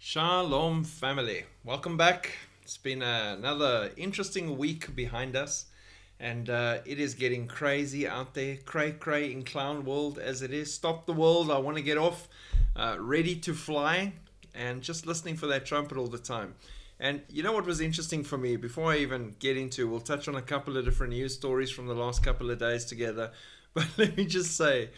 Shalom, family. Welcome back. It's been another interesting week behind us, and it is getting crazy out there. Cray cray in clown world as it is. Stop the world. I want to get off, ready to fly, and just listening for that trumpet all the time. And you know what was interesting for me? Before I even get into, we'll touch on a couple of different news stories from the last couple of days together. But let me just say,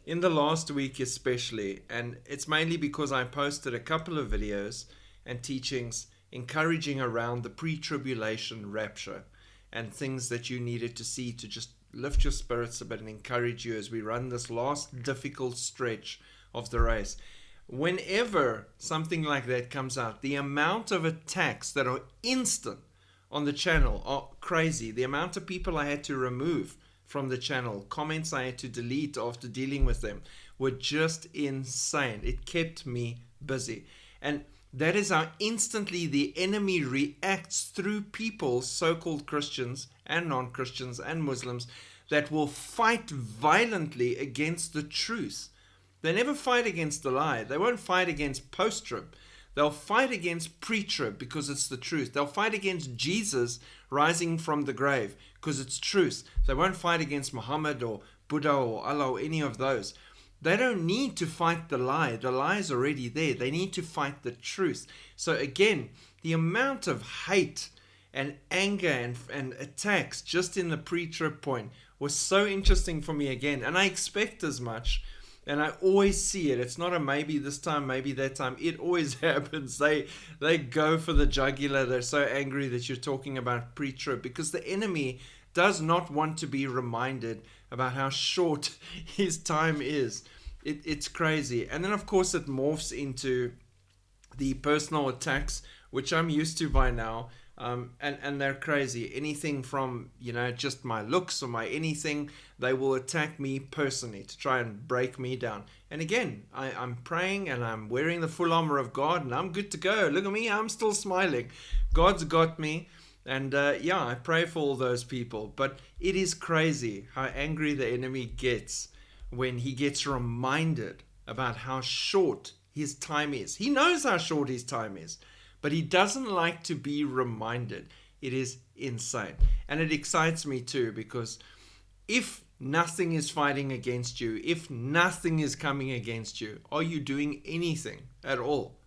in the last week especially, and it's mainly because I posted a couple of videos and teachings encouraging around the pre-tribulation rapture and things that you needed to see to just lift your spirits a bit and encourage you as we run this last difficult stretch of the race. Whenever something like that comes out, the amount of attacks that are instant on the channel are crazy. The amount of people I had to remove from the channel, comments I had to delete after dealing with them, were just insane. It kept me busy. And that is how instantly the enemy reacts through people, so-called Christians and non-Christians and Muslims, that will fight violently against the truth. They never fight against the lie. They won't fight against post-trib. They'll fight against pre-trib because it's the truth. They'll fight against Jesus rising from the grave because it's truth. They won't fight against Muhammad or Buddha or Allah or any of those. They don't need to fight the lie. The lie is already there. They need to fight the truth. So again, the amount of hate and anger and attacks just in the pre-trib point was so interesting for me again. And I expect as much. And I always see it. It's not a maybe this time, maybe that time. It always happens. They go for the jugular. They're so angry that you're talking about pre-trib because the enemy does not want to be reminded about how short his time is. It's crazy. And then, of course, it morphs into the personal attacks, which I'm used to by now. And they're crazy. Anything from, just my looks or my anything, they will attack me personally to try and break me down. And again, I'm praying and I'm wearing the full armor of God and I'm good to go. Look at me, I'm still smiling. God's got me. And I pray for all those people. But it is crazy how angry the enemy gets when he gets reminded about how short his time is. He knows how short his time is. But he doesn't like to be reminded. It is insane. And it excites me too, because if nothing is fighting against you, if nothing is coming against you, are you doing anything at all?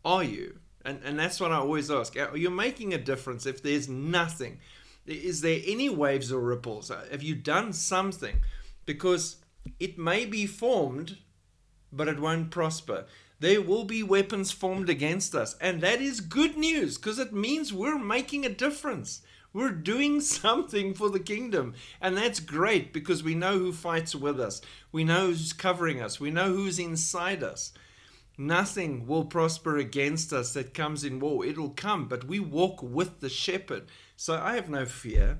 Are you? And that's what I always ask. Are you making a difference if there's nothing? Is there any waves or ripples? Have you done something? Because it may be formed, but it won't prosper. There will be weapons formed against us. And that is good news because it means we're making a difference. We're doing something for the kingdom. And that's great because we know who fights with us. We know who's covering us. We know who's inside us. Nothing will prosper against us that comes in war. It'll come, but we walk with the shepherd. So I have no fear.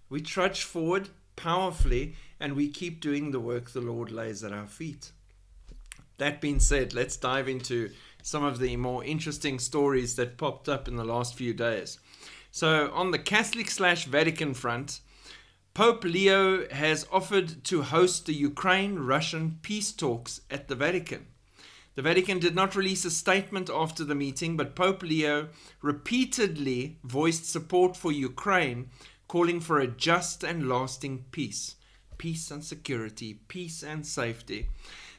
We trudge forward powerfully and we keep doing the work the Lord lays at our feet. That being said, let's dive into some of the more interesting stories that popped up in the last few days. So on the Catholic/Vatican front, Pope Leo has offered to host the Ukraine-Russian peace talks at the Vatican. The Vatican did not release a statement after the meeting, but Pope Leo repeatedly voiced support for Ukraine, calling for a just and lasting peace. Peace and security, peace and safety.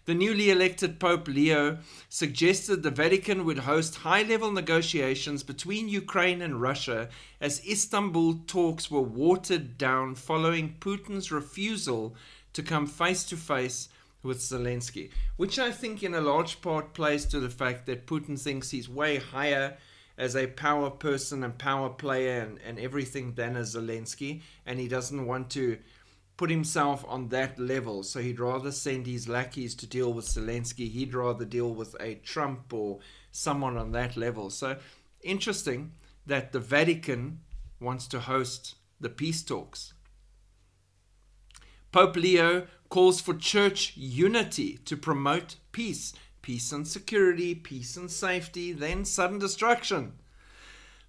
The newly elected Pope Leo suggested the Vatican would host high-level negotiations between Ukraine and Russia as Istanbul talks were watered down following Putin's refusal to come face-to-face with Zelensky, which I think in a large part plays to the fact that Putin thinks he's way higher as a power person and power player and everything than a Zelensky, and he doesn't want to put himself on that level. So he'd rather send his lackeys to deal with Zelensky. He'd rather deal with a Trump or someone on that level. So interesting that the Vatican wants to host the peace talks. Pope Leo calls for church unity to promote peace. Peace and security, peace and safety, then sudden destruction.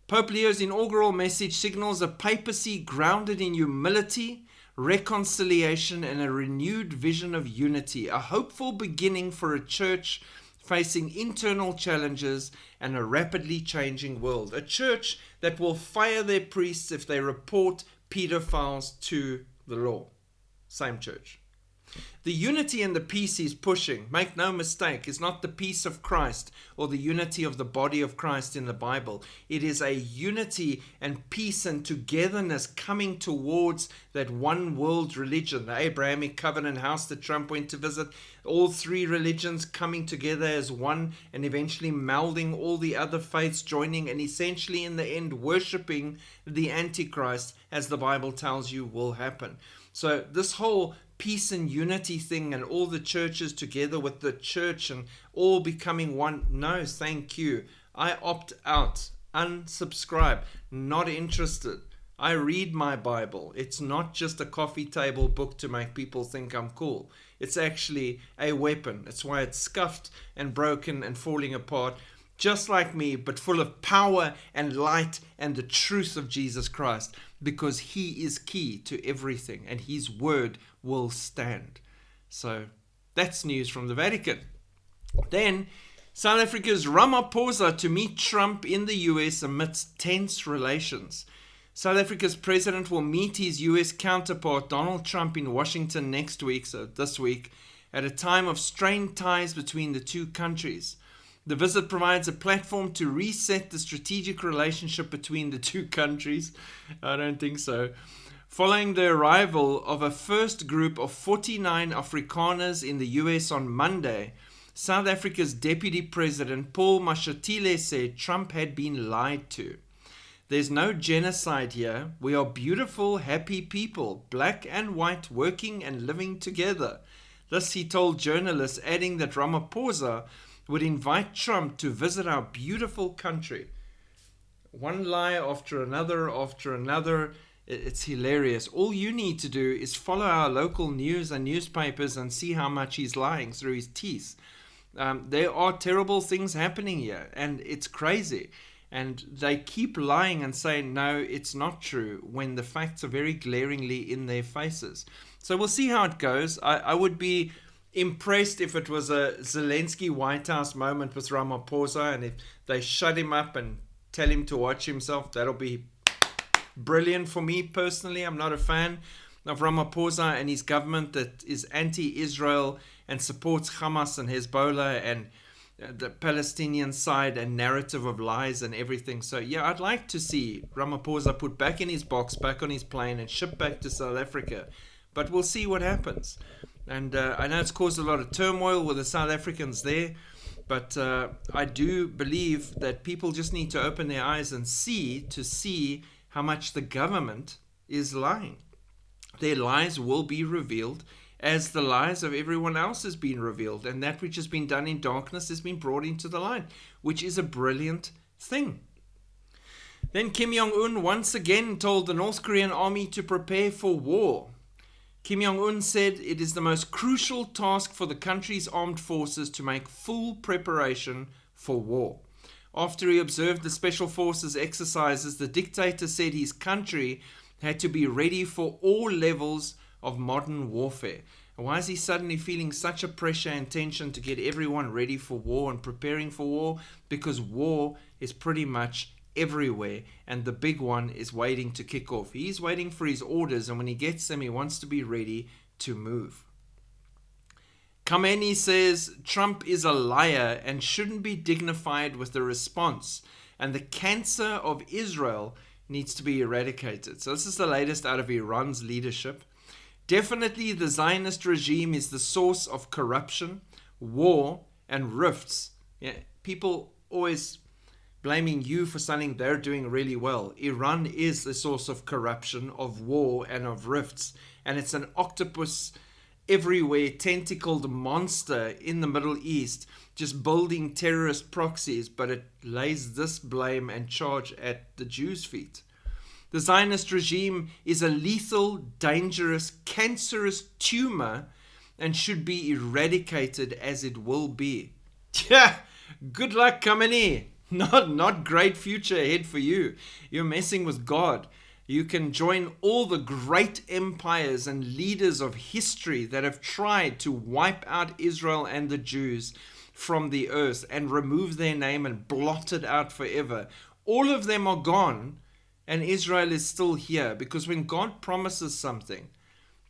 Pope Leo's inaugural message signals a papacy grounded in humility, reconciliation, and a renewed vision of unity, a hopeful beginning for a church facing internal challenges and a rapidly changing world. A church that will fire their priests if they report pedophiles to the law. Same church. The unity and the peace he's pushing, make no mistake, is not the peace of Christ or the unity of the body of Christ in the Bible. It is a unity and peace and togetherness coming towards that one world religion, the Abrahamic covenant house that Trump went to visit, all three religions coming together as one and eventually melding all the other faiths, joining and essentially in the end worshipping the Antichrist, as the Bible tells you will happen. So this whole peace and unity thing and all the churches together with the church and all becoming one, no thank you. I opt out, unsubscribe, not interested. I read my Bible. It's not just a coffee table book to make people think I'm cool. It's actually a weapon. That's why it's scuffed and broken and falling apart, just like me, but full of power and light and the truth of Jesus Christ, because he is key to everything and his word will stand. So that's news from the Vatican. Then South Africa's Ramaphosa to meet Trump in the US amidst tense relations. South Africa's president will meet his US counterpart Donald Trump in Washington next week, so this week, at a time of strained ties between the two countries. The visit provides a platform to reset the strategic relationship between the two countries. I don't think so. Following the arrival of a first group of 49 Afrikaners in the US on Monday, South Africa's Deputy President Paul Mashatile said Trump had been lied to. There's no genocide here. We are beautiful, happy people, black and white, working and living together. This he told journalists, adding that Ramaphosa would invite Trump to visit our beautiful country. One lie after another after another. It's hilarious. All you need to do is follow our local news and newspapers and see how much he's lying through his teeth. There are terrible things happening here, and it's crazy. And they keep lying and saying, no, it's not true, when the facts are very glaringly in their faces. So we'll see how it goes. I would be impressed if it was a Zelensky White House moment with Ramaphosa, and if they shut him up and tell him to watch himself. That'll be brilliant for me personally. I'm not a fan of Ramaphosa and his government that is anti-Israel and supports Hamas and Hezbollah and the Palestinian side and narrative of lies and everything. So yeah, I'd like to see Ramaphosa put back in his box, back on his plane and shipped back to South Africa. But we'll see what happens. And I know it's caused a lot of turmoil with the South Africans there, but I do believe that people just need to open their eyes and see how much the government is lying. Their lies will be revealed as the lies of everyone else has been revealed, and that which has been done in darkness has been brought into the light, which is a brilliant thing. Then Kim Jong-un once again told the North Korean army to prepare for war. Kim Jong-un said it is the most crucial task for the country's armed forces to make full preparation for war. After he observed the special forces exercises, the dictator said his country had to be ready for all levels of modern warfare. And why is he suddenly feeling such a pressure and tension to get everyone ready for war and preparing for war? Because war is pretty much everywhere, and the big one is waiting to kick off. He's waiting for his orders, and when he gets them, he wants to be ready to move. Khamenei says Trump is a liar and shouldn't be dignified with the response, and the cancer of Israel needs to be eradicated. So this is the latest out of Iran's leadership. Definitely the Zionist regime is the source of corruption, war, and rifts. Yeah, people always blaming you for something they're doing really well. Iran is the source of corruption, of war, and of rifts. And it's an octopus everywhere, tentacled monster in the Middle East, just building terrorist proxies, but it lays this blame and charge at the Jews' feet. The Zionist regime is a lethal, dangerous, cancerous tumor and should be eradicated as it will be. Yeah, good luck, Khamenei. Not great future ahead for you. You're messing with God. You can join all the great empires and leaders of history that have tried to wipe out Israel and the Jews. from the earth and remove their name and blot it out forever. All of them are gone, and Israel is still here, because when God promises something,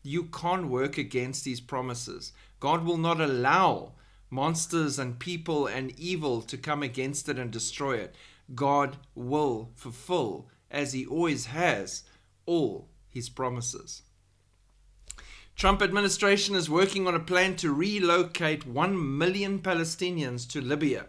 you can't work against these promises. God will not allow monsters and people and evil to come against it and destroy it. God will fulfill, as he always has, all his promises. Trump administration is working on a plan to relocate 1 million Palestinians to Libya.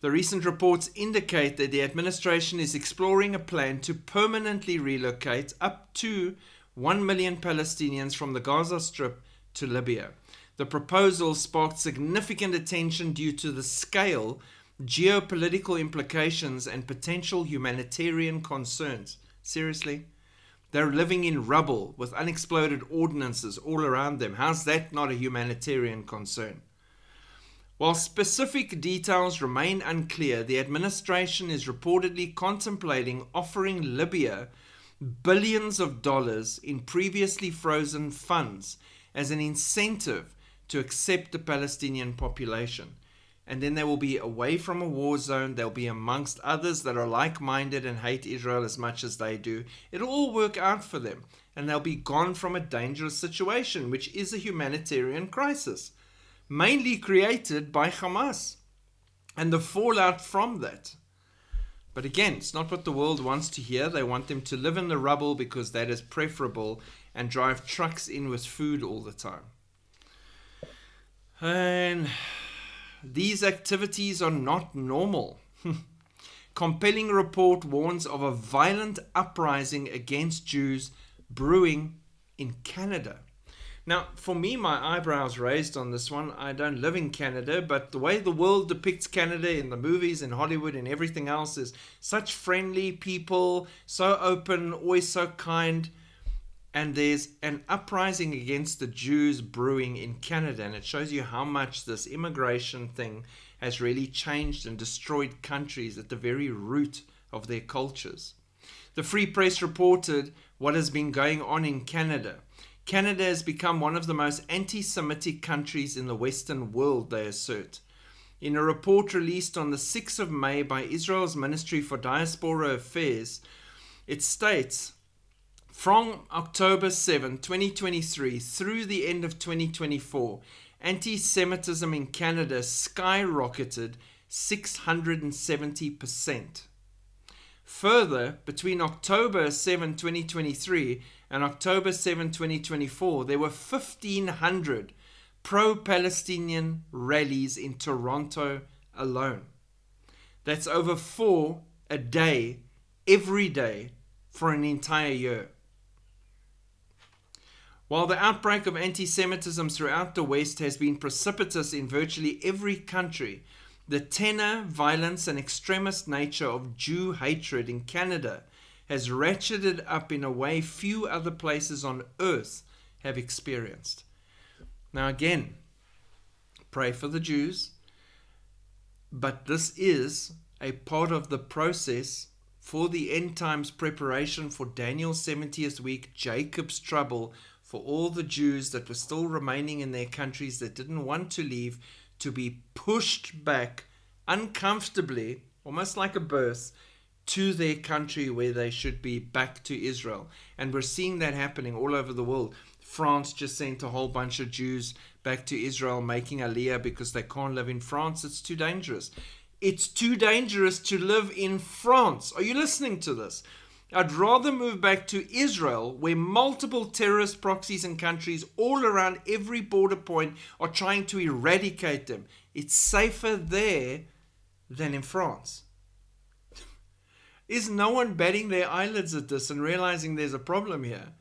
The recent reports indicate that the administration is exploring a plan to permanently relocate up to 1 million Palestinians from the Gaza Strip to Libya. The proposal sparked significant attention due to the scale, geopolitical implications, and potential humanitarian concerns. Seriously? They're living in rubble with unexploded ordnances all around them. How's that not a humanitarian concern? While specific details remain unclear, the administration is reportedly contemplating offering Libya billions of dollars in previously frozen funds as an incentive to accept the Palestinian population. And then they will be away from a war zone. They'll be amongst others that are like-minded and hate Israel as much as they do. It'll all work out for them. And they'll be gone from a dangerous situation, which is a humanitarian crisis, mainly created by Hamas and the fallout from that. But again, it's not what the world wants to hear. They want them to live in the rubble because that is preferable, and drive trucks in with food all the time. And these activities are not normal. Compelling report warns of a violent uprising against Jews brewing in Canada. Now, for me, my eyebrows raised on this one. I don't live in Canada, but the way the world depicts Canada in the movies, in Hollywood and everything else, is such friendly people, so open, always so kind. And there's an uprising against the Jews brewing in Canada. And it shows you how much this immigration thing has really changed and destroyed countries at the very root of their cultures. The Free Press reported what has been going on in Canada. Canada has become one of the most anti-Semitic countries in the Western world, they assert. In a report released on the 6th of May by Israel's Ministry for Diaspora Affairs, it states, from October 7, 2023 through the end of 2024, anti-Semitism in Canada skyrocketed 670%. Further, between October 7, 2023 and October 7, 2024, there were 1,500 pro-Palestinian rallies in Toronto alone. That's over 4 a day, every day, for an entire year. While the outbreak of anti-Semitism throughout the West has been precipitous in virtually every country, the tenor, violence, and extremist nature of Jew hatred in Canada has ratcheted up in a way few other places on earth have experienced. Now again, pray for the Jews, but this is a part of the process for the end times preparation for Daniel's 70th week, Jacob's trouble, for all the Jews that were still remaining in their countries that didn't want to leave, to be pushed back uncomfortably, almost like a birth, to their country where they should be, back to Israel. And we're seeing that happening all over the world. France just sent a whole bunch of Jews back to Israel, making Aliyah because they can't live in France. It's too dangerous. It's too dangerous to live in France. Are you listening to this? I'd rather move back to Israel, where multiple terrorist proxies and countries all around every border point are trying to eradicate them. It's safer there than in France. Is no one batting their eyelids at this and realizing there's a problem here?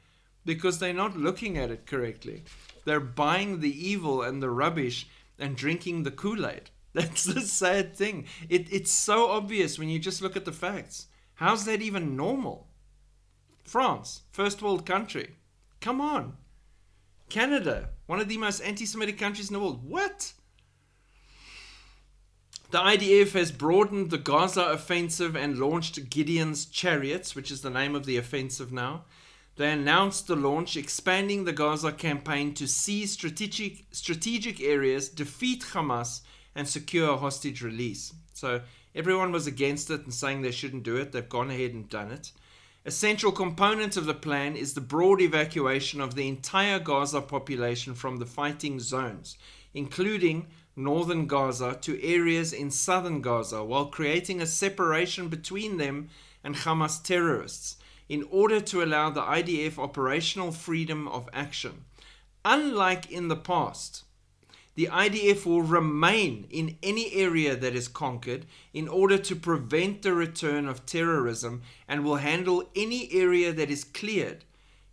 Because they're not looking at it correctly. They're buying the evil and the rubbish and drinking the Kool-Aid. That's the sad thing. It's so obvious when you just look at the facts. How's that even normal? France, first world country. Come on. Canada, one of the most anti-Semitic countries in the world. What? The IDF has broadened the Gaza offensive and launched Gideon's Chariots, which is the name of the offensive now. They announced the launch, expanding the Gaza campaign to seize strategic areas, defeat Hamas, and secure a hostage release. So everyone was against it and saying they shouldn't do it. They've gone ahead and done it. A central component of the plan is the broad evacuation of the entire Gaza population from the fighting zones, including northern Gaza, to areas in southern Gaza, while creating a separation between them and Hamas terrorists in order to allow the IDF operational freedom of action. Unlike in the past, the IDF will remain in any area that is conquered in order to prevent the return of terrorism, and will handle any area that is cleared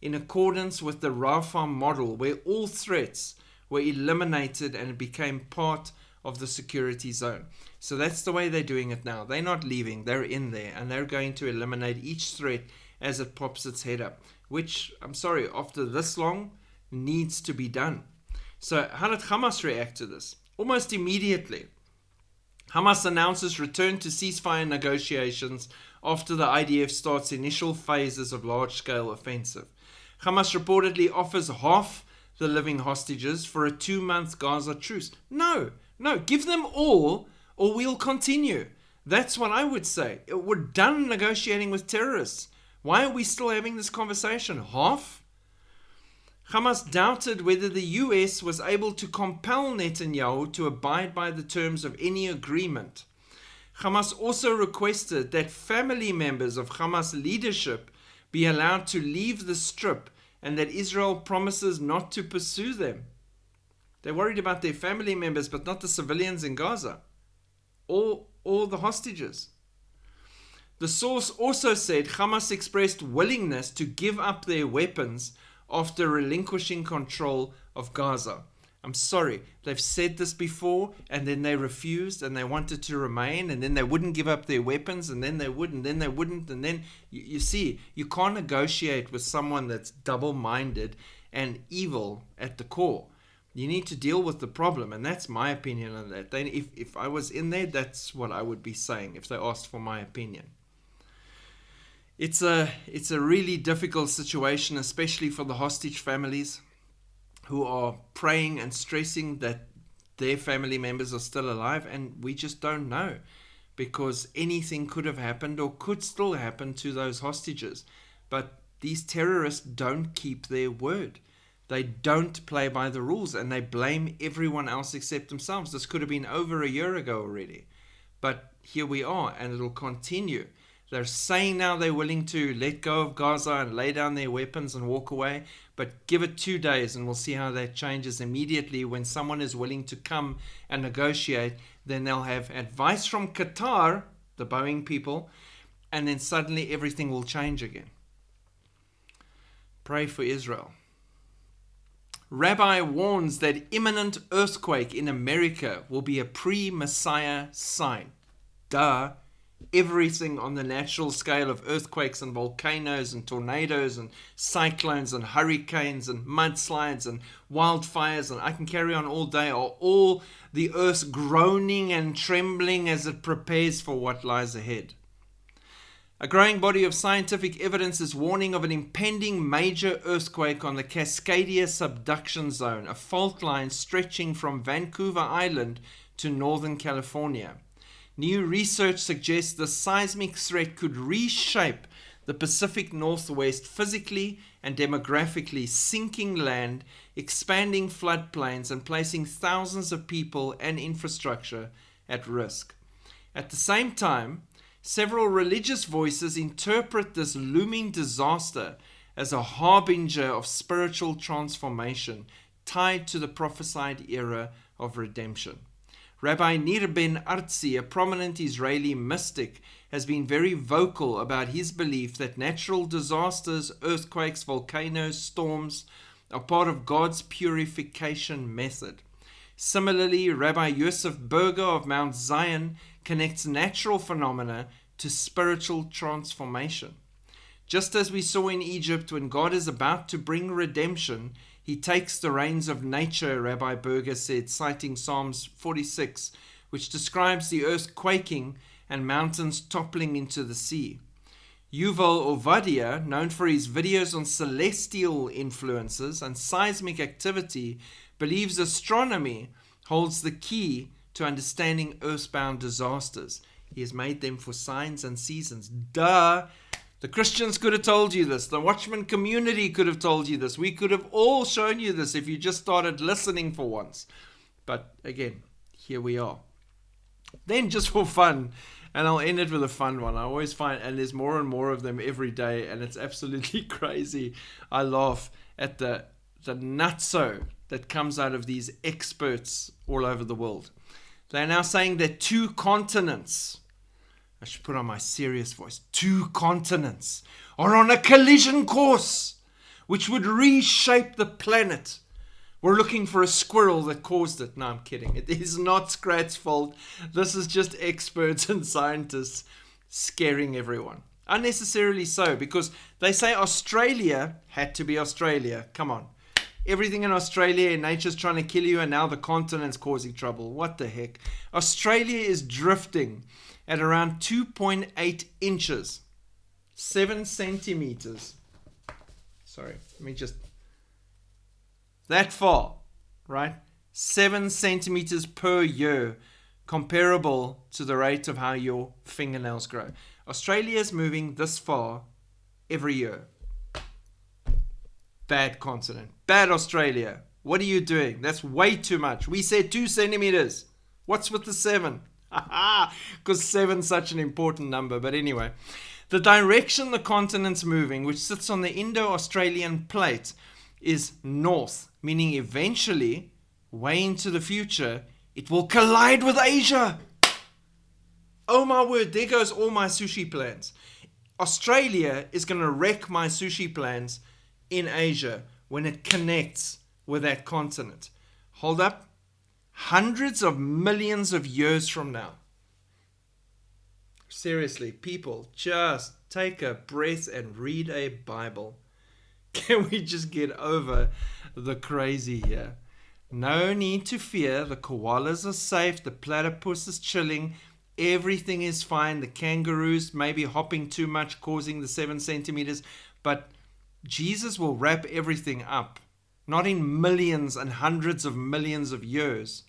in accordance with the Rafah model, where all threats were eliminated and it became part of the security zone. So that's the way they're doing it now. They're not leaving, they're in there, and they're going to eliminate each threat as it pops its head up, which, I'm sorry, after this long, needs to be done. So how did Hamas react to this? Almost immediately, Hamas announces return to ceasefire negotiations after the IDF starts initial phases of large-scale offensive. Hamas reportedly offers half the living hostages for a 2-month Gaza truce. No, give them all or we'll continue. That's what I would say. We're done negotiating with terrorists. Why are we still having this conversation? Half? Hamas doubted whether the US was able to compel Netanyahu to abide by the terms of any agreement. Hamas also requested that family members of Hamas leadership be allowed to leave the Strip, and that Israel promises not to pursue them. They're worried about their family members, but not the civilians in Gaza or the hostages. The source also said Hamas expressed willingness to give up their weapons after relinquishing control of Gaza. I'm sorry, they've said this before, and then they refused, and they wanted to remain, and then they wouldn't give up their weapons, and then they would, and then they wouldn't, and then you see, you can't negotiate with someone that's double-minded and evil at the core. You need to deal with the problem, and that's my opinion on that. Then if I was in there, that's what I would be saying if they asked for my opinion. It's a really difficult situation, especially for the hostage families who are praying and stressing that their family members are still alive, and we just don't know, because anything could have happened or could still happen to those hostages. But these terrorists don't keep their word. They don't play by the rules, and they blame everyone else except themselves. This could have been over a year ago already, but here we are, and it'll continue. They're saying now they're willing to let go of Gaza and lay down their weapons and walk away, but give it 2 days and we'll see how that changes immediately. When someone is willing to come and negotiate, then they'll have advice from Qatar, the Boeing people, and then suddenly everything will change again. Pray for Israel. Rabbi warns that imminent earthquake in America will be a pre-Messiah sign. Duh. Everything on the natural scale of earthquakes and volcanoes and tornadoes and cyclones and hurricanes and mudslides and wildfires, and I can carry on all day, are all the earth groaning and trembling as it prepares for what lies ahead. A growing body of scientific evidence is warning of an impending major earthquake on the Cascadia subduction zone, a fault line stretching from Vancouver Island to Northern California. New research suggests the seismic threat could reshape the Pacific Northwest physically and demographically, sinking land, expanding floodplains, and placing thousands of people and infrastructure at risk. At the same time, several religious voices interpret this looming disaster as a harbinger of spiritual transformation tied to the prophesied era of redemption. Rabbi Nir Ben Artzi, a prominent Israeli mystic, has been very vocal about his belief that natural disasters, earthquakes, volcanoes, storms are part of God's purification method. Similarly, Rabbi Yosef Berger of Mount Zion connects natural phenomena to spiritual transformation. Just as we saw in Egypt when God is about to bring redemption, He takes the reins of nature, Rabbi Berger said, citing Psalms 46, which describes the earth quaking and mountains toppling into the sea. Yuval Ovadia, known for his videos on celestial influences and seismic activity, believes astronomy holds the key to understanding earthbound disasters. He has made them for signs and seasons. Duh! The Christians could have told you this. The Watchman community could have told you this. We could have all shown you this if you just started listening for once. But again, here we are. Then just for fun, and I'll end it with a fun one. I always find, and there's more and more of them every day, and it's absolutely crazy. I laugh at the nutso that comes out of these experts all over the world. They're now saying that 2 continents, I should put on my serious voice, 2 continents are on a collision course which would reshape the planet. We're looking for a squirrel that caused it. No, I'm kidding. It is not Scrat's fault. This is just experts and scientists scaring everyone. Unnecessarily so, because they say Australia had to be Australia. Come on. Everything in Australia, nature's trying to kill you, and now the continent's causing trouble. What the heck? Australia is drifting at around 2.8 inches. 7 centimeters. Sorry, let me just... That far, right? 7 centimeters per year, comparable to the rate of how your fingernails grow. Australia is moving this far every year. Bad continent. Bad Australia. What are you doing? That's way too much. We said 2 centimeters. What's with the 7? Because 7's such an important number. But anyway, the direction the continent's moving, which sits on the Indo-Australian plate, is north, meaning eventually, way into the future, it will collide with Asia. Oh my word, there goes all my sushi plans. Australia is going to wreck my sushi plans in Asia when it connects with that continent. Hold up. Hundreds of millions of years from now. Seriously, people, just take a breath and read a Bible. Can we just get over the crazy here? No need to fear. The koalas are safe. The platypus is chilling. Everything is fine. The kangaroos may be hopping too much, causing the 7 centimeters. But Jesus will wrap everything up. Not in millions and hundreds of millions of years.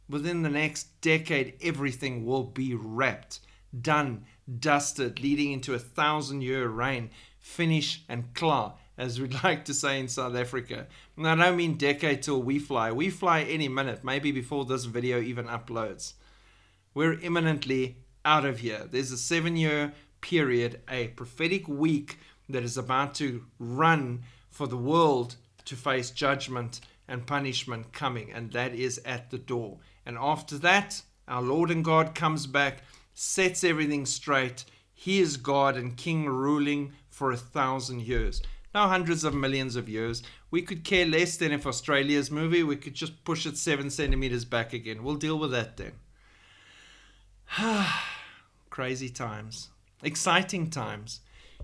Within the next decade, everything will be wrapped, done, dusted, leading into a 1,000-year reign. Finish and klaar, as we'd like to say in South Africa. And I don't mean decade till we fly. We fly any minute, maybe before this video even uploads. We're imminently out of here. There's a 7-year period, a prophetic week that is about to run for the world to face judgment and punishment coming, and that is at the door. And after that, our Lord and God comes back, sets everything straight. He is God and King, ruling for 1,000 years. No hundreds of millions of years. We could care less than if Australia's moving. We could just push it 7 centimeters back again. We'll deal with that then. Crazy times. Exciting times.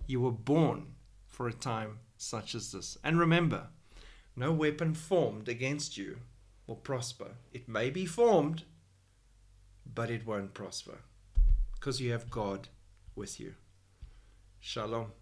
You were born for a time such as this. And remember, no weapon formed against you will prosper. It may be formed, but it won't prosper. Because you have God with you. Shalom.